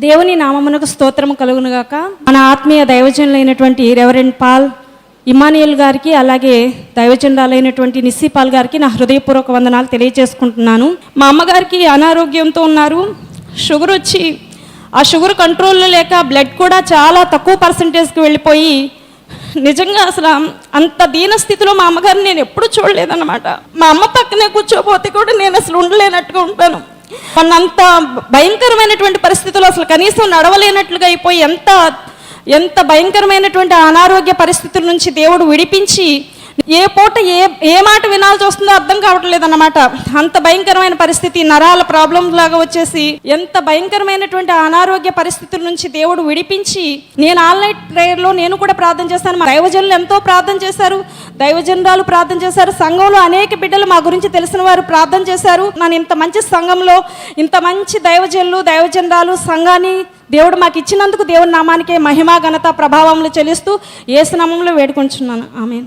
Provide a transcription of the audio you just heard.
దేవుని నామమునకు స్తోత్రము కలుగునుగాక. మన ఆత్మీయ దైవజనులైనటువంటి రెవరెండ్ పాల్ ఇమానియల్ గారికి, అలాగే దైవజనురాలైనటువంటి నిస్సీ పాల్ గారికి నా హృదయపూర్వక వందనాలు తెలియజేసుకుంటున్నాను. మా అమ్మగారికి అనారోగ్యంతో ఉన్నారు. షుగర్ వచ్చి ఆ షుగర్ కంట్రోల్లో లేక బ్లడ్ కూడా చాలా తక్కువ పర్సంటేజ్కి వెళ్ళిపోయి, నిజంగా అసలు అంత దీన స్థితిలో మా అమ్మగారిని నేను ఎప్పుడు చూడలేదన్నమాట. మా అమ్మ పక్కనే కూర్చోపోతే కూడా నేను అసలు ఉండలేనట్టుగా ఉంటాను. అంత భయంకరమైనటువంటి పరిస్థితుల్లో అసలు కనీసం నడవలేనట్లుగా అయిపోయి ఎంత భయంకరమైనటువంటి అనారోగ్య పరిస్థితుల నుంచి దేవుడు విడిపించి, ఏ పూట ఏ మాట వినాల్సి వస్తుందో అర్థం కావట్లేదు అన్నమాట. అంత భయంకరమైన పరిస్థితి, నరాల ప్రాబ్లమ్స్ లాగా వచ్చేసి ఎంత భయంకరమైనటువంటి అనారోగ్య పరిస్థితుల నుంచి దేవుడు విడిపించి, నేను ఆన్లైన్ ప్రేయర్లో నేను కూడా ప్రార్థన చేస్తాను. మా దైవజనులు ఎంతో ప్రార్థన చేశారు, దైవజనురాలు ప్రార్థన చేశారు, సంఘంలో అనేక బిడ్డలు మా గురించి తెలిసిన వారు ప్రార్థన చేశారు. నన్ను ఇంత మంచి సంఘంలో ఇంత మంచి దైవజనులు దైవజనురాలు సంఘాన్ని దేవుడు మాకు ఇచ్చినందుకు దేవుని నామానికే మహిమ ఘనత ప్రభావములు చెల్లిస్తూ యేసు నామములో వేడుకొంచున్నాను. ఆమేన్.